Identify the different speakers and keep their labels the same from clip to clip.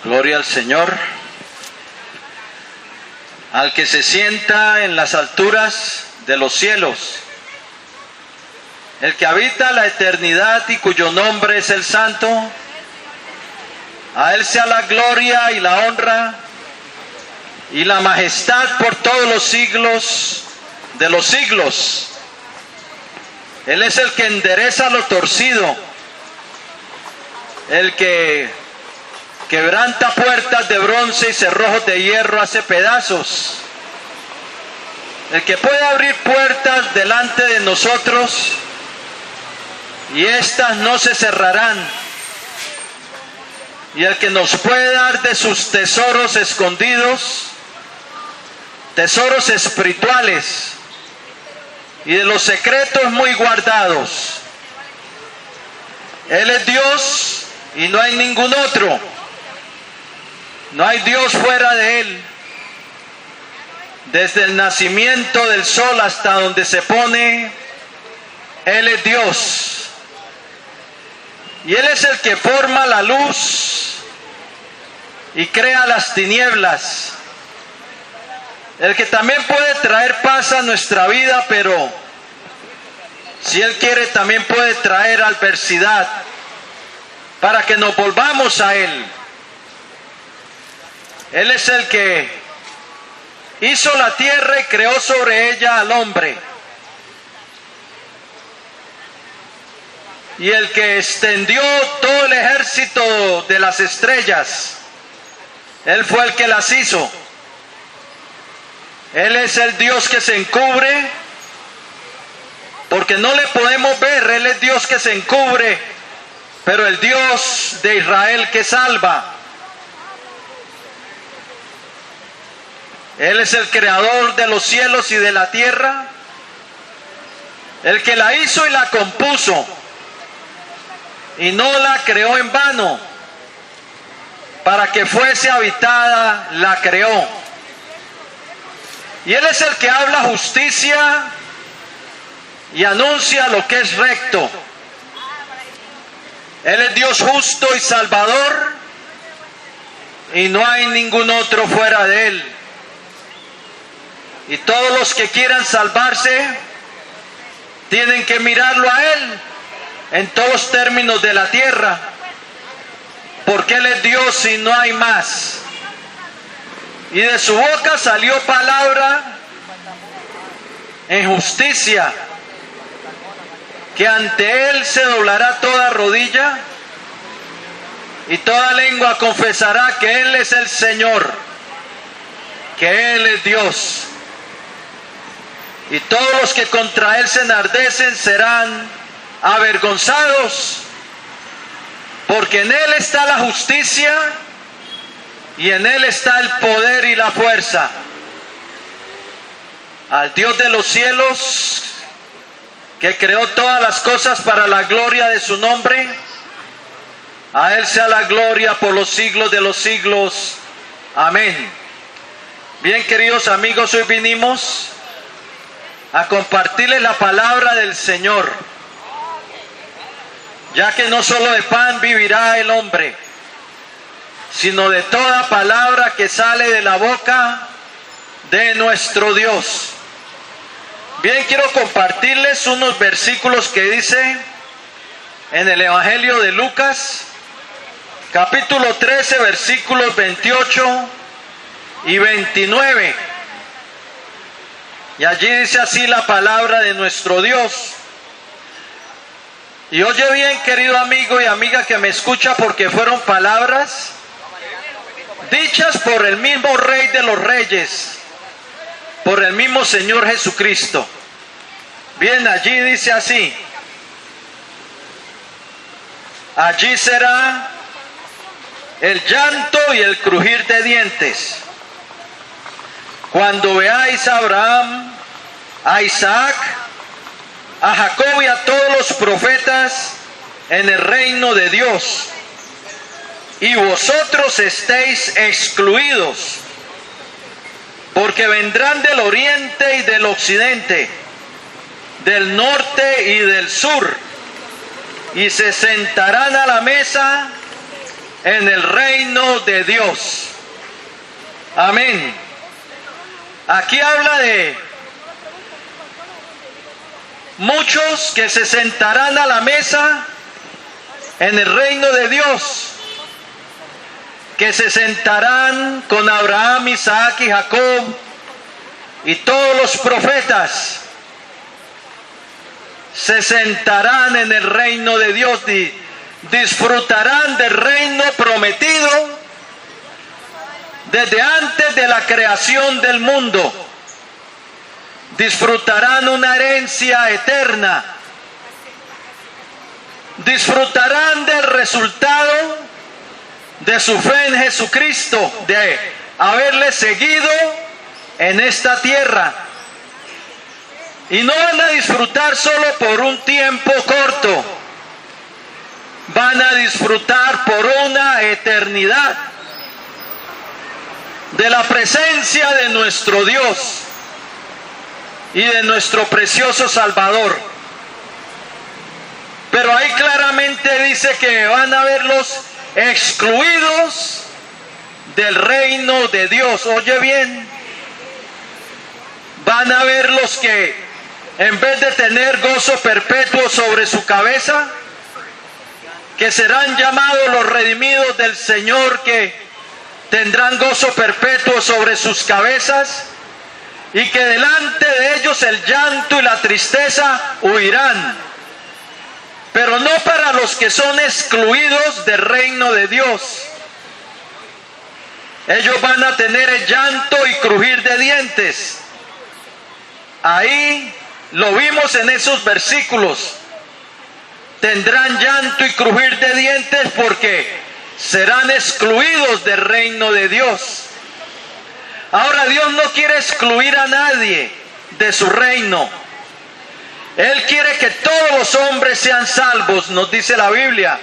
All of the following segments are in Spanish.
Speaker 1: Gloria al Señor, al que se sienta en las alturas de los cielos, el que habita la eternidad y cuyo nombre es el Santo. A Él sea la gloria y la honra y la majestad por todos los siglos de los siglos. Él es el que endereza lo torcido, el que quebranta puertas de bronce y cerrojos de hierro hace pedazos, el que puede abrir puertas delante de nosotros y éstas no se cerrarán, y el que nos puede dar de sus tesoros escondidos, tesoros espirituales y de los secretos muy guardados. Él es Dios y no hay ningún otro. No hay Dios fuera de Él. Desde el nacimiento del sol hasta donde se pone, Él es Dios. Y Él es el que forma la luz y crea las tinieblas. El que también puede traer paz a nuestra vida, pero si Él quiere también puede traer adversidad para que nos volvamos a Él. Él es el que hizo la tierra y creó sobre ella al hombre. Y el que extendió todo el ejército de las estrellas, Él fue el que las hizo. Él es el Dios que se encubre, porque no le podemos ver. Él es Dios que se encubre, pero el Dios de Israel que salva. Él es el creador de los cielos y de la tierra, el que la hizo y la compuso, y no la creó en vano. Para que fuese habitada, la creó. Y Él es el que habla justicia y anuncia lo que es recto. Él es Dios justo y salvador, y no hay ningún otro fuera de Él. Y todos los que quieran salvarse tienen que mirarlo a Él en todos los términos de la tierra, porque Él es Dios y no hay más. Y de su boca salió palabra en justicia, que ante Él se doblará toda rodilla y toda lengua confesará que Él es el Señor, que Él es Dios. Y todos los que contra Él se enardecen serán avergonzados, porque en Él está la justicia y en Él está el poder y la fuerza. Al Dios de los cielos, que creó todas las cosas para la gloria de su nombre, a Él sea la gloria por los siglos de los siglos. Amén. Bien, queridos amigos, hoy vinimos a compartirles la palabra del Señor, ya que no solo de pan vivirá el hombre, sino de toda palabra que sale de la boca de nuestro Dios. Bien, quiero compartirles unos versículos que dice en el Evangelio de Lucas, capítulo 13, versículos 28 y 29. Y allí dice así la palabra de nuestro Dios. Y oye bien, querido amigo y amiga que me escucha, porque fueron palabras dichas por el mismo Rey de los Reyes, por el mismo Señor Jesucristo. Bien, allí dice así: allí será el llanto y el crujir de dientes, cuando veáis a Abraham, a Isaac, a Jacob y a todos los profetas en el reino de Dios, y vosotros estéis excluidos, porque vendrán del oriente y del occidente, del norte y del sur, y se sentarán a la mesa en el reino de Dios. Amén. Aquí habla de muchos que se sentarán a la mesa en el reino de Dios, que se sentarán con Abraham, Isaac y Jacob y todos los profetas. Se sentarán en el reino de Dios y disfrutarán del reino prometido desde antes de la creación del mundo. Disfrutarán una herencia eterna. Disfrutarán del resultado de su fe en Jesucristo, de haberle seguido en esta tierra. Y no van a disfrutar solo por un tiempo corto, van a disfrutar por una eternidad de la presencia de nuestro Dios y de nuestro precioso Salvador. Pero ahí claramente dice que van a ver los excluidos del reino de Dios. Oye bien, van a ver los que en vez de tener gozo perpetuo sobre su cabeza, que serán llamados los redimidos del Señor, que tendrán gozo perpetuo sobre sus cabezas, y que delante de ellos el llanto y la tristeza huirán. Pero no para los que son excluidos del reino de Dios. Ellos van a tener el llanto y crujir de dientes. Ahí lo vimos en esos versículos. Tendrán llanto y crujir de dientes porque serán excluidos del reino de Dios. Ahora, Dios no quiere excluir a nadie de su reino. Él quiere que todos los hombres sean salvos, nos dice la Biblia.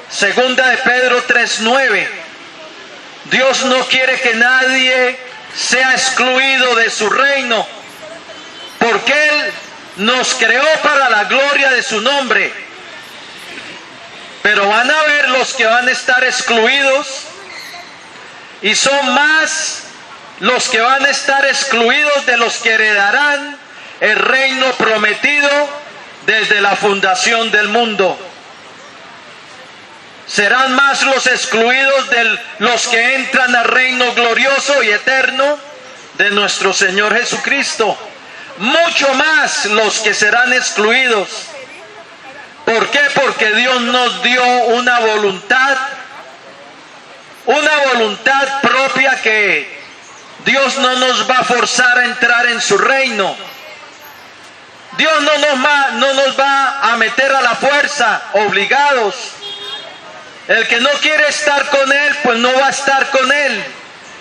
Speaker 1: Segunda de Pedro 3:9. Dios no quiere que nadie sea excluido de su reino, porque Él nos creó para la gloria de su nombre. Pero van a ver los que van a estar excluidos, y son más los que van a estar excluidos de los que heredarán el reino prometido desde la fundación del mundo. Serán más los excluidos de los que entran al reino glorioso y eterno de nuestro Señor Jesucristo. Mucho más los que serán excluidos. ¿Por qué? Porque Dios nos dio una voluntad propia, que Dios no nos va a forzar a entrar en su reino. Dios no nos va a meter a la fuerza, obligados. El que no quiere estar con Él, pues no va a estar con Él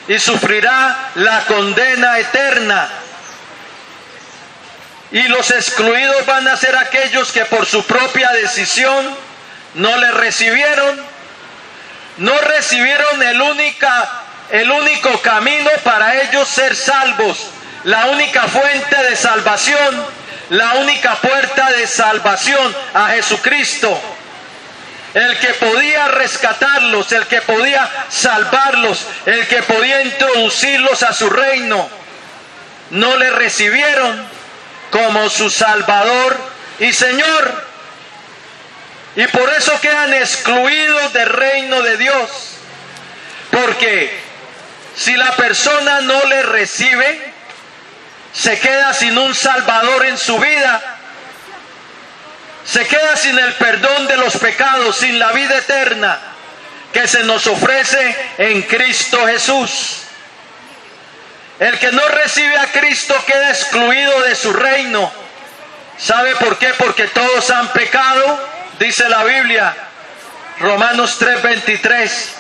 Speaker 1: y sufrirá la condena eterna. Y los excluidos van a ser aquellos que por su propia decisión no le recibieron, no recibieron el único camino para ellos ser salvos, la única fuente de salvación, la única puerta de salvación, a Jesucristo. El que podía rescatarlos, el que podía salvarlos, el que podía introducirlos a su reino, no le recibieron como su Salvador y Señor. Y por eso quedan excluidos del reino de Dios. Porque si la persona no le recibe, se queda sin un Salvador en su vida. Se queda sin el perdón de los pecados, sin la vida eterna que se nos ofrece en Cristo Jesús. El que no recibe a Cristo queda excluido de su reino. ¿Sabe por qué? Porque todos han pecado, dice la Biblia, Romanos 3:23,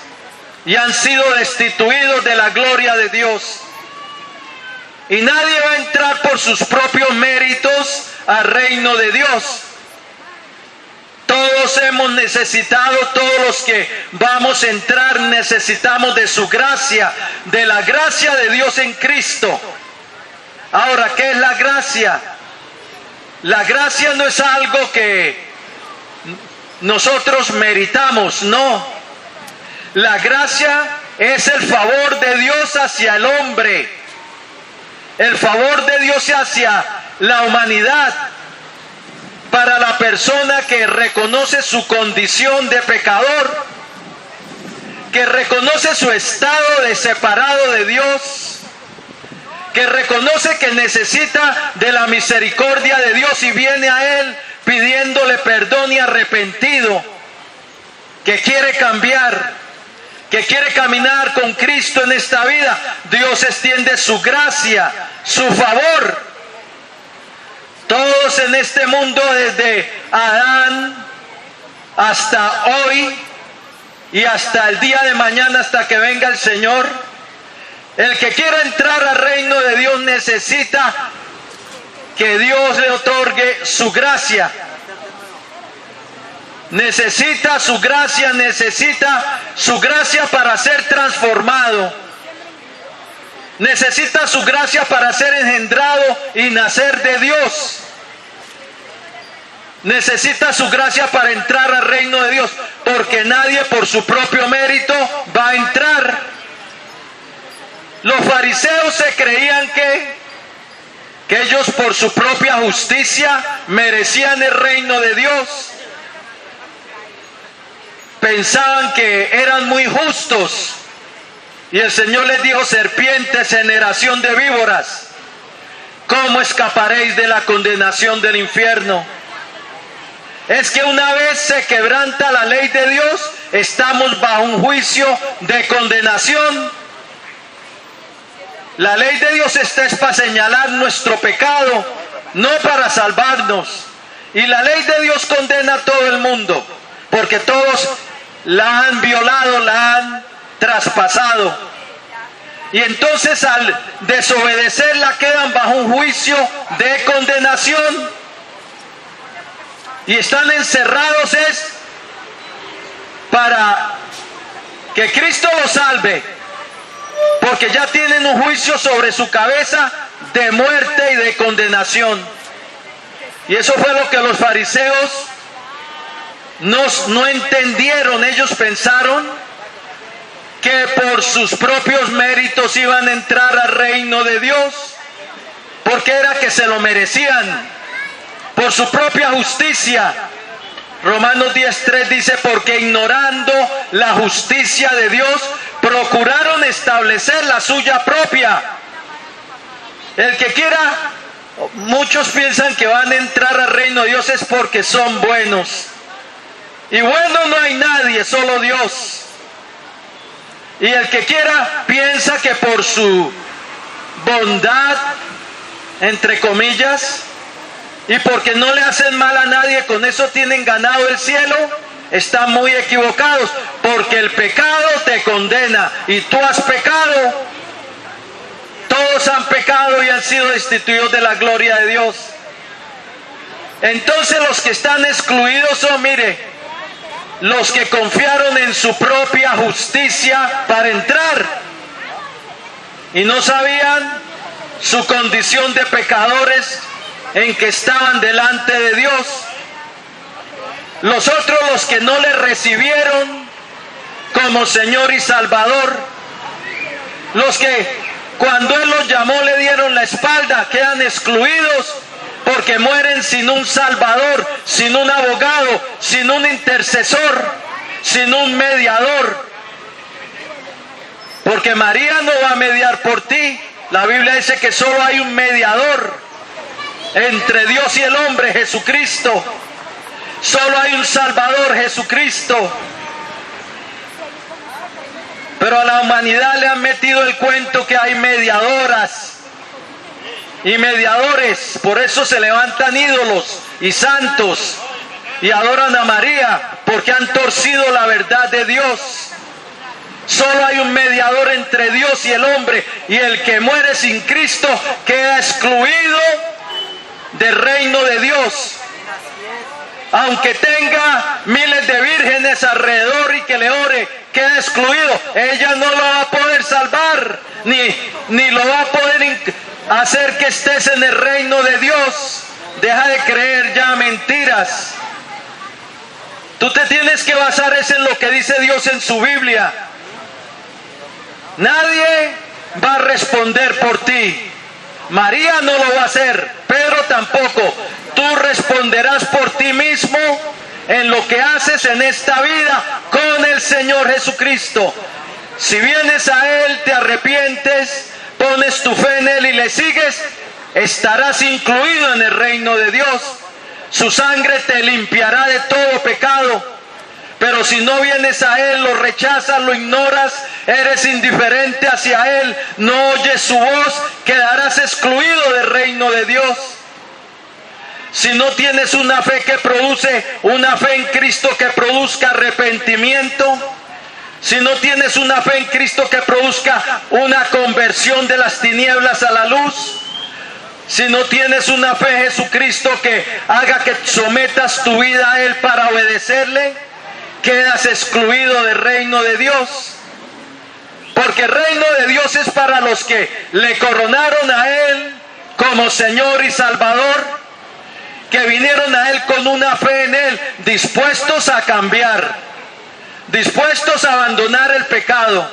Speaker 1: y han sido destituidos de la gloria de Dios. Y nadie va a entrar por sus propios méritos al reino de Dios. Todos hemos necesitado, todos los que vamos a entrar necesitamos de su gracia, de la gracia de Dios en Cristo. Ahora, ¿qué es la gracia? La gracia no es algo que nosotros meritamos, no. La gracia es el favor de Dios hacia el hombre, el favor de Dios hacia la humanidad, para la persona que reconoce su condición de pecador, que reconoce su estado de separado de Dios, que reconoce que necesita de la misericordia de Dios y viene a Él pidiéndole perdón y arrepentido, que quiere cambiar, que quiere caminar con Cristo en esta vida. Dios extiende su gracia, su favor. Todos en este mundo, desde Adán hasta hoy y hasta el día de mañana, hasta que venga el Señor, el que quiera entrar al reino de Dios necesita que Dios le otorgue su gracia. Necesita su gracia para ser transformado. Necesita su gracia para ser engendrado y nacer de Dios. Necesita su gracia para entrar al reino de Dios, porque nadie por su propio mérito va a entrar. Los fariseos se creían que ellos por su propia justicia merecían el reino de Dios. Pensaban que eran muy justos. Y el Señor les dijo: serpientes, generación de víboras, ¿cómo escaparéis de la condenación del infierno? Es que una vez se quebranta la ley de Dios, estamos bajo un juicio de condenación. La ley de Dios es para señalar nuestro pecado, no para salvarnos. Y la ley de Dios condena a todo el mundo, porque todos la han violado, la han traspasado. Y entonces al desobedecerla quedan bajo un juicio de condenación. Y están encerrados para que Cristo los salve, porque ya tienen un juicio sobre su cabeza de muerte y de condenación. Y eso fue lo que los fariseos no entendieron. Ellos pensaron que por sus propios méritos iban a entrar al reino de Dios, porque era que se lo merecían, por su propia justicia. Romanos 10:3 dice: porque ignorando la justicia de Dios, procuraron establecer la suya propia. El que quiera, muchos piensan que van a entrar al reino de Dios es porque son buenos. Y bueno no hay nadie, solo Dios. Y el que quiera piensa que por su bondad, entre comillas, y porque no le hacen mal a nadie, con eso tienen ganado el cielo. Están muy equivocados, porque el pecado te condena y tú has pecado. Todos han pecado y han sido destituidos de la gloria de Dios. Entonces los que están excluidos son, mire, los que confiaron en su propia justicia para entrar y no sabían su condición de pecadores en que estaban delante de Dios. Los otros, los que no le recibieron como Señor y Salvador, los que cuando Él los llamó le dieron la espalda, quedan excluidos porque mueren sin un Salvador, sin un abogado, sin un intercesor, sin un mediador. Porque María no va a mediar por ti. La Biblia dice que solo hay un mediador entre Dios y el hombre, Jesucristo. Solo hay un Salvador, Jesucristo. Pero a la humanidad le han metido el cuento que hay mediadoras y mediadores. Por eso se levantan ídolos y santos y adoran a María, porque han torcido la verdad de Dios. Solo hay un mediador entre Dios y el hombre, y el que muere sin Cristo queda excluido del reino de Dios. Aunque tenga miles de vírgenes alrededor y que le ore, queda excluido. Ella no lo va a poder salvar, ni lo va a poder hacer que estés en el reino de Dios. Deja de creer ya mentiras. Tú te tienes que basar en lo que dice Dios en su Biblia. Nadie va a responder por ti. María no lo va a hacer, Pedro tampoco. Tú responderás por ti mismo en lo que haces en esta vida con el Señor Jesucristo. Si vienes a Él, te arrepientes, pones tu fe en Él y le sigues, estarás incluido en el reino de Dios. Su sangre te limpiará de todo pecado. Pero si no vienes a Él, lo rechazas, lo ignoras, eres indiferente hacia Él, no oyes su voz, quedarás excluido del reino de Dios. Si no tienes una fe que produce, una fe en Cristo que produzca arrepentimiento, si no tienes una fe en Cristo que produzca una conversión de las tinieblas a la luz, si no tienes una fe en Jesucristo que haga que sometas tu vida a Él para obedecerle, quedas excluido del reino de Dios. Porque el reino de Dios es para los que le coronaron a Él como Señor y Salvador, que vinieron a Él con una fe en Él, dispuestos a cambiar, dispuestos a abandonar el pecado,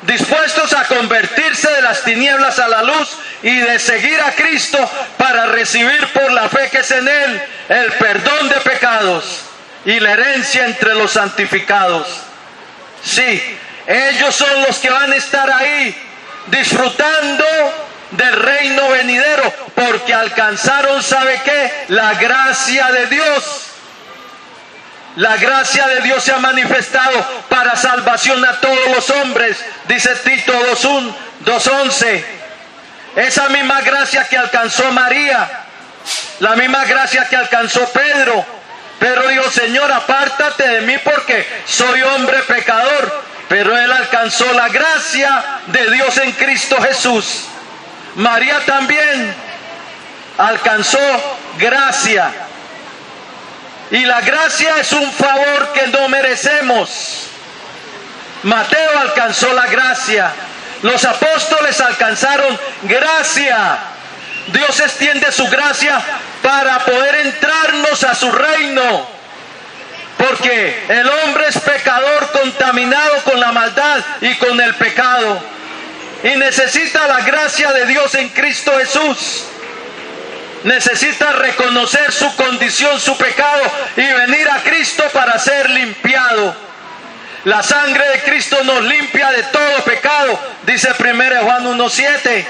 Speaker 1: dispuestos a convertirse de las tinieblas a la luz y de seguir a Cristo para recibir por la fe que es en Él el perdón de pecados y la herencia entre los santificados. Sí, ellos son los que van a estar ahí disfrutando del reino venidero, porque alcanzaron, ¿sabe qué? La gracia de Dios. La gracia de Dios se ha manifestado para salvación a todos los hombres, dice Tito 2:11. Esa misma gracia que alcanzó María, la misma gracia que alcanzó Pedro. Pedro dijo: Señor, apártate de mí porque soy hombre pecador. Pero él alcanzó la gracia de Dios en Cristo Jesús. María también alcanzó gracia. Y la gracia es un favor que no merecemos. Mateo alcanzó la gracia. Los apóstoles alcanzaron gracia. Dios extiende su gracia para poder entrarnos a su reino. Porque el hombre es pecador, contaminado con la maldad y con el pecado. Y necesita la gracia de Dios en Cristo Jesús. Necesita reconocer su condición, su pecado, y venir a Cristo para ser limpiado. La sangre de Cristo nos limpia de todo pecado, dice 1 Juan 1:7.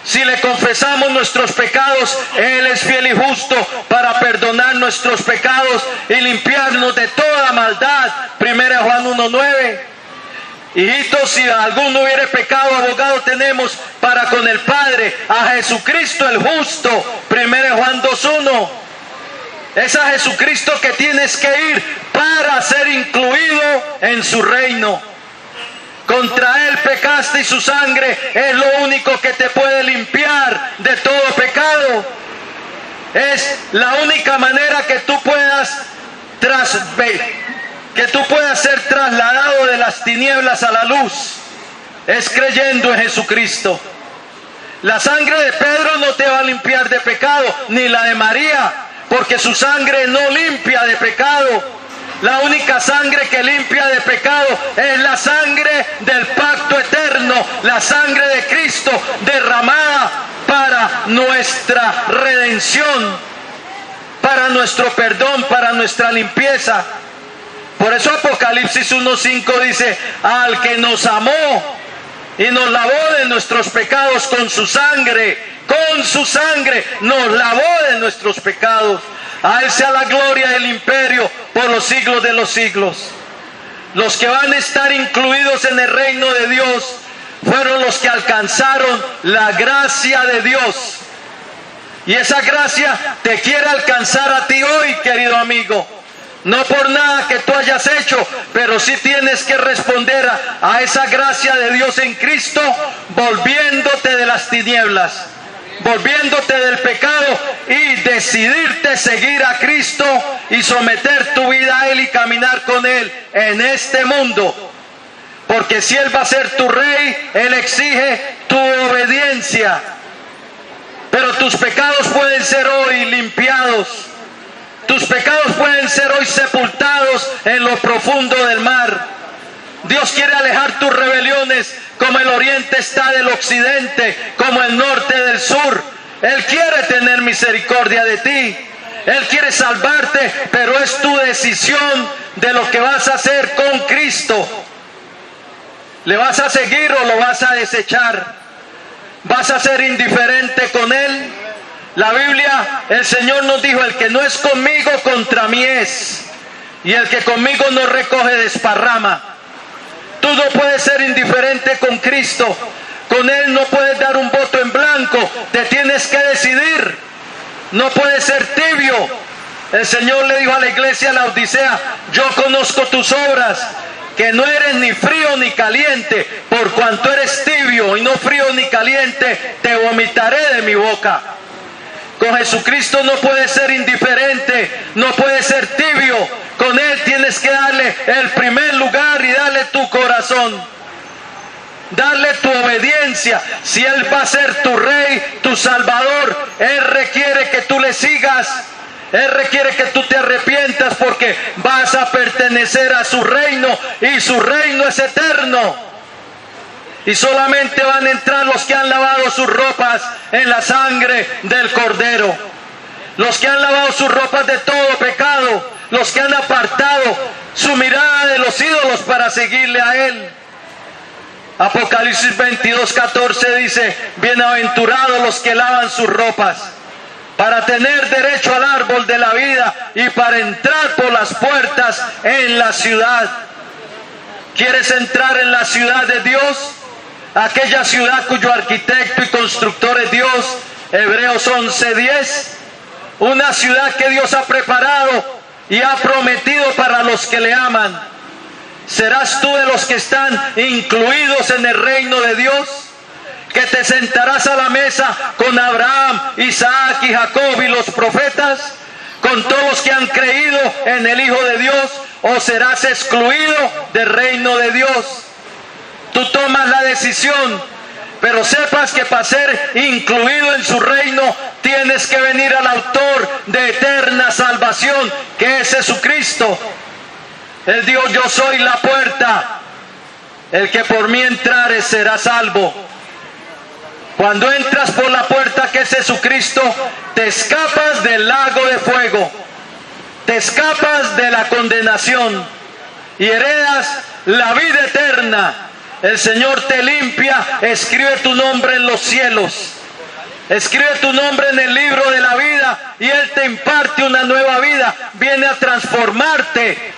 Speaker 1: Si le confesamos nuestros pecados, Él es fiel y justo para perdonar nuestros pecados y limpiarnos de toda maldad. 1 Juan 1:9. Hijitos, si alguno hubiere pecado, abogado tenemos para con el Padre, a Jesucristo el justo. 1 Juan 2:1. Es a Jesucristo que tienes que ir para ser incluido en su reino. Contra Él pecaste y su sangre es lo único que te puede limpiar de todo pecado. Es la única manera que tú puedas ser trasladado de las tinieblas a la luz. Es creyendo en Jesucristo. La sangre de Pedro no te va a limpiar de pecado, ni la de María, porque su sangre no limpia de pecado. La única sangre que limpia de pecado es la sangre del pacto eterno, la sangre de Cristo derramada para nuestra redención, para nuestro perdón, para nuestra limpieza. Por eso Apocalipsis 1:5 dice: al que nos amó y nos lavó de nuestros pecados con su sangre nos lavó de nuestros pecados. A Él sea la gloria y el imperio por los siglos de los siglos. Los que van a estar incluidos en el reino de Dios fueron los que alcanzaron la gracia de Dios. Y esa gracia te quiere alcanzar a ti hoy, querido amigo. No por nada que tú hayas hecho, pero sí tienes que responder a esa gracia de Dios en Cristo, volviéndote de las tinieblas, volviéndote del pecado y decidirte seguir a Cristo y someter tu vida a Él y caminar con Él en este mundo. Porque si Él va a ser tu rey, Él exige tu obediencia. Pero tus pecados pueden ser hoy limpiados. Tus pecados pueden ser hoy sepultados en lo profundo del mar. Dios quiere alejar tus rebeliones como el oriente está del occidente, como el norte del sur. Él quiere tener misericordia de ti. Él quiere salvarte, pero es tu decisión de lo que vas a hacer con Cristo. ¿Le vas a seguir o lo vas a desechar? ¿Vas a ser indiferente con Él? La Biblia, el Señor nos dijo, el que no es conmigo, contra mí es. Y el que conmigo no recoge, desparrama. Tú no puedes ser indiferente con Cristo. Con Él no puedes dar un voto en blanco. Te tienes que decidir. No puedes ser tibio. El Señor le dijo a la iglesia de la Odisea, yo conozco tus obras, que no eres ni frío ni caliente. Por cuanto eres tibio y no frío ni caliente, te vomitaré de mi boca. Con Jesucristo no puedes ser indiferente, no puedes ser tibio. Con Él tienes que darle el primer lugar y darle tu corazón. Darle tu obediencia. Si Él va a ser tu rey, tu salvador, Él requiere que tú le sigas. Él requiere que tú te arrepientas porque vas a pertenecer a su reino y su reino es eterno. Y solamente van a entrar los que han lavado sus ropas en la sangre del Cordero. Los que han lavado sus ropas de todo pecado. Los que han apartado su mirada de los ídolos para seguirle a Él. Apocalipsis 22:14 dice, bienaventurados los que lavan sus ropas, para tener derecho al árbol de la vida y para entrar por las puertas en la ciudad. ¿Quieres entrar en la ciudad de Dios? Aquella ciudad cuyo arquitecto y constructor es Dios. Hebreos 11:10. Una ciudad que Dios ha preparado y ha prometido para los que le aman. ¿Serás tú de los que están incluidos en el reino de Dios? ¿Que te sentarás a la mesa con Abraham, Isaac y Jacob y los profetas? ¿Con todos los que han creído en el Hijo de Dios? ¿O serás excluido del reino de Dios? Tú tomas la decisión, pero sepas que para ser incluido en su reino tienes que venir al autor de eterna salvación, que es Jesucristo. Él dijo, yo soy la puerta, el que por mí entrare será salvo. Cuando entras por la puerta que es Jesucristo, te escapas del lago de fuego, te escapas de la condenación y heredas la vida eterna. El Señor te limpia, escribe tu nombre en los cielos, escribe tu nombre en el libro de la vida y Él te imparte una nueva vida. Viene a transformarte,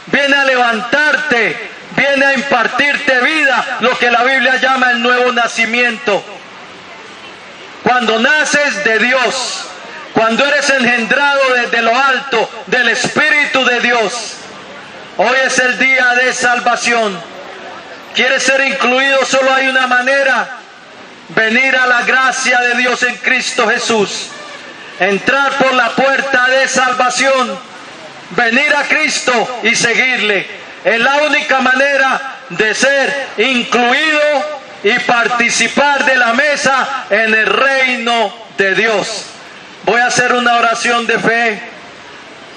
Speaker 1: viene a levantarte, viene a impartirte vida, lo que la Biblia llama el nuevo nacimiento. Cuando naces de Dios, cuando eres engendrado desde lo alto del Espíritu de Dios, hoy es el día de salvación. ¿Quieres ser incluido? Solo hay una manera: venir a la gracia de Dios en Cristo Jesús, entrar por la puerta de salvación, venir a Cristo y seguirle. Es la única manera de ser incluido y participar de la mesa en el reino de Dios. Voy a hacer una oración de fe,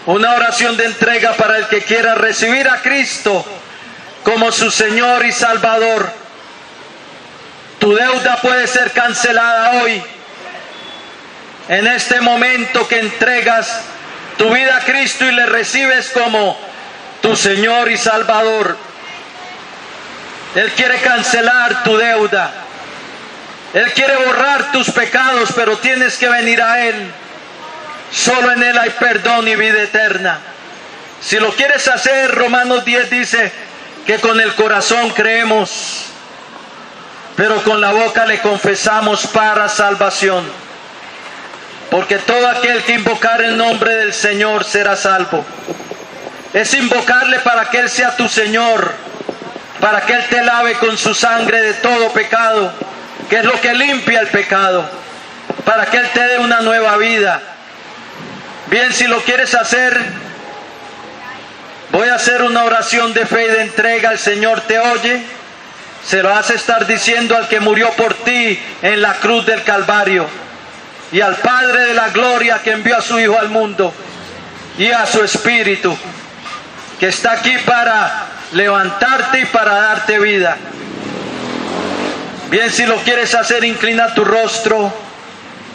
Speaker 1: una oración de entrega para el que quiera recibir a Cristo como su Señor y Salvador. Tu deuda puede ser cancelada hoy, en este momento que entregas tu vida a Cristo y le recibes como tu Señor y Salvador. Él quiere cancelar tu deuda, Él quiere borrar tus pecados, pero tienes que venir a Él. Solo en Él hay perdón y vida eterna. Si lo quieres hacer, Romanos 10 dice que con el corazón creemos, pero con la boca le confesamos para salvación. Porque todo aquel que invocar el nombre del Señor será salvo. Es invocarle para que Él sea tu Señor, para que Él te lave con su sangre de todo pecado, que es lo que limpia el pecado, para que Él te dé una nueva vida. Bien, si lo quieres hacer, voy a hacer una oración de fe y de entrega. El Señor te oye. Se lo vas a estar diciendo al que murió por ti en la cruz del Calvario, y al Padre de la gloria que envió a su Hijo al mundo, y a su Espíritu que está aquí para levantarte y para darte vida. Bien, si lo quieres hacer, inclina tu rostro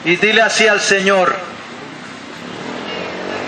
Speaker 1: y dile así al Señor: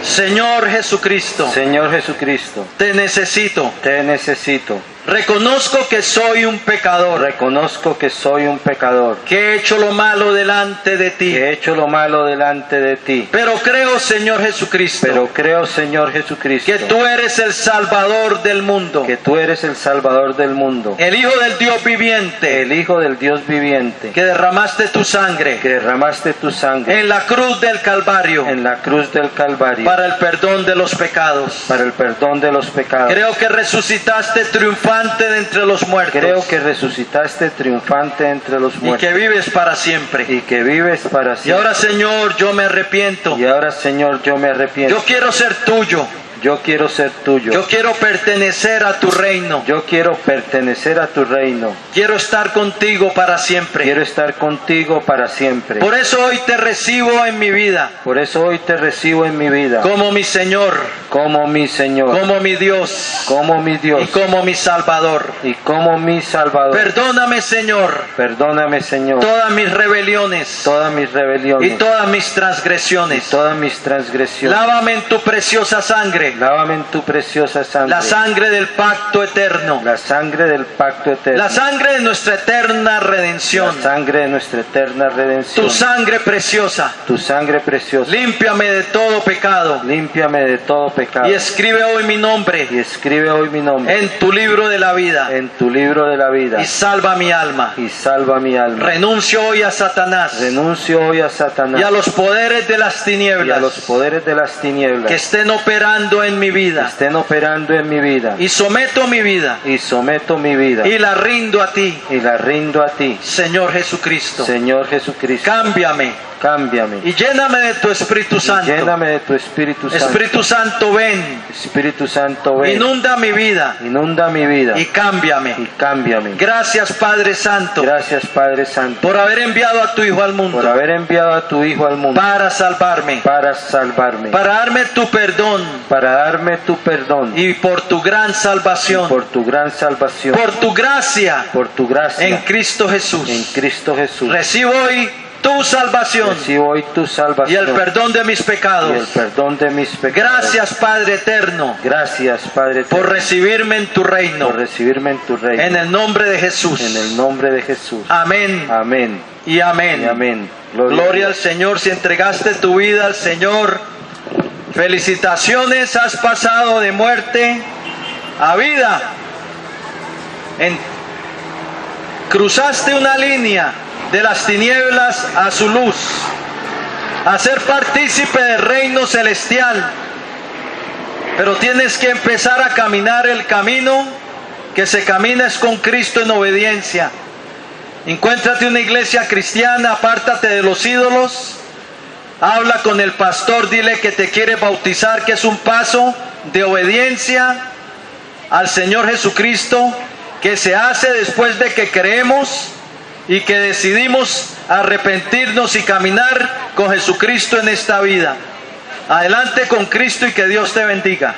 Speaker 1: Señor Jesucristo,
Speaker 2: Señor Jesucristo,
Speaker 1: te necesito.
Speaker 2: te necesito.
Speaker 1: Reconozco que soy un pecador,
Speaker 2: Reconozco que soy un pecador,
Speaker 1: que he hecho lo malo delante de ti.
Speaker 2: que he hecho lo malo delante de ti.
Speaker 1: Pero creo, Señor Jesucristo,
Speaker 2: Pero creo, Señor Jesucristo,
Speaker 1: que tú eres el Salvador del mundo,
Speaker 2: que tú eres el Salvador del mundo,
Speaker 1: el Hijo del Dios viviente,
Speaker 2: el Hijo del Dios viviente,
Speaker 1: que derramaste tu sangre
Speaker 2: que derramaste tu sangre
Speaker 1: en la cruz del Calvario
Speaker 2: en la cruz del Calvario
Speaker 1: para el perdón de los pecados.
Speaker 2: para el perdón de los pecados.
Speaker 1: Creo que resucitaste triunfante de entre los muertos
Speaker 2: Creo que resucitaste triunfante entre los
Speaker 1: y
Speaker 2: muertos
Speaker 1: que vives para siempre.
Speaker 2: y que vives para
Speaker 1: Y
Speaker 2: siempre.
Speaker 1: ahora, Señor, yo me arrepiento.
Speaker 2: Y ahora, Señor, yo me arrepiento.
Speaker 1: Yo quiero ser tuyo.
Speaker 2: Yo quiero ser tuyo.
Speaker 1: Yo quiero pertenecer a tu reino.
Speaker 2: Yo quiero pertenecer a tu reino.
Speaker 1: Quiero estar contigo para siempre.
Speaker 2: Quiero estar contigo para siempre.
Speaker 1: Por eso hoy te recibo en mi vida
Speaker 2: Por eso hoy te recibo en mi vida
Speaker 1: como mi Señor,
Speaker 2: como mi Señor,
Speaker 1: como mi Dios
Speaker 2: como mi Dios
Speaker 1: y como mi Salvador.
Speaker 2: y como mi Salvador.
Speaker 1: Perdóname, Señor,
Speaker 2: Perdóname, Señor,
Speaker 1: todas mis rebeliones
Speaker 2: todas mis
Speaker 1: y
Speaker 2: rebeliones
Speaker 1: todas mis transgresiones.
Speaker 2: todas mis transgresiones.
Speaker 1: Lávame en tu preciosa sangre,
Speaker 2: Lávame en tu preciosa sangre,
Speaker 1: la sangre del pacto eterno,
Speaker 2: la sangre del pacto eterno,
Speaker 1: la sangre de nuestra eterna
Speaker 2: la
Speaker 1: redención,
Speaker 2: sangre de nuestra eterna redención,
Speaker 1: tu sangre preciosa.
Speaker 2: tu sangre preciosa.
Speaker 1: Límpiame de todo pecado
Speaker 2: Límpiame de todo pecado
Speaker 1: y escribe hoy mi nombre
Speaker 2: y escribe hoy mi nombre
Speaker 1: en tu libro de la vida
Speaker 2: en tu libro de la vida
Speaker 1: y salva mi alma.
Speaker 2: y salva mi alma.
Speaker 1: Renuncio hoy a Satanás
Speaker 2: Renuncio hoy a Satanás
Speaker 1: y a los poderes de las
Speaker 2: y a
Speaker 1: tinieblas
Speaker 2: los poderes de las tinieblas
Speaker 1: que estén operando en mi
Speaker 2: que
Speaker 1: vida,
Speaker 2: estén operando en mi vida,
Speaker 1: y someto mi vida
Speaker 2: y someto mi vida
Speaker 1: y la rindo a ti,
Speaker 2: y la rindo a ti,
Speaker 1: Señor Jesucristo.
Speaker 2: Señor Jesucristo.
Speaker 1: Cámbiame
Speaker 2: Cámbiame
Speaker 1: y lléname de tu Espíritu
Speaker 2: y
Speaker 1: Santo.
Speaker 2: lléname de tu Espíritu Santo.
Speaker 1: Espíritu Santo, ven,
Speaker 2: Espíritu Santo, ven,
Speaker 1: inunda mi vida
Speaker 2: inunda mi vida
Speaker 1: y cámbiame.
Speaker 2: y cámbiame.
Speaker 1: Gracias, Padre Santo,
Speaker 2: Gracias, Padre Santo,
Speaker 1: por haber enviado a tu Hijo al
Speaker 2: por
Speaker 1: mundo
Speaker 2: haber enviado a tu Hijo al mundo
Speaker 1: para salvarme,
Speaker 2: para salvarme,
Speaker 1: para darme tu perdón
Speaker 2: para darme tu perdón
Speaker 1: y por tu gran salvación,
Speaker 2: por tu gran salvación,
Speaker 1: por tu gracia
Speaker 2: por tu gracia
Speaker 1: en Cristo Jesús.
Speaker 2: en Cristo Jesús.
Speaker 1: Recibo hoy tu salvación
Speaker 2: Recibo hoy tu
Speaker 1: y
Speaker 2: salvación
Speaker 1: el perdón de mis
Speaker 2: y el
Speaker 1: pecados.
Speaker 2: perdón de mis pecados.
Speaker 1: Gracias, Padre eterno,
Speaker 2: Gracias, Padre,
Speaker 1: por recibirme en tu reino.
Speaker 2: por recibirme en tu reino.
Speaker 1: En el nombre de Jesús.
Speaker 2: En el nombre de Jesús.
Speaker 1: Amén
Speaker 2: Amén.
Speaker 1: y amén.
Speaker 2: Y amén.
Speaker 1: Gloria al Señor. Si entregaste tu vida al Señor, felicitaciones, has pasado de muerte a vida. Cruzaste una línea de las tinieblas a su luz, a ser partícipe del reino celestial. Pero tienes que empezar a caminar el camino que se camina es con Cristo en obediencia. Encuéntrate una iglesia cristiana, apártate de los ídolos, habla con el pastor, dile que te quiere bautizar, que es un paso de obediencia al Señor Jesucristo, que se hace después de que creemos y que decidimos arrepentirnos y caminar con Jesucristo en esta vida. Adelante con Cristo y que Dios te bendiga.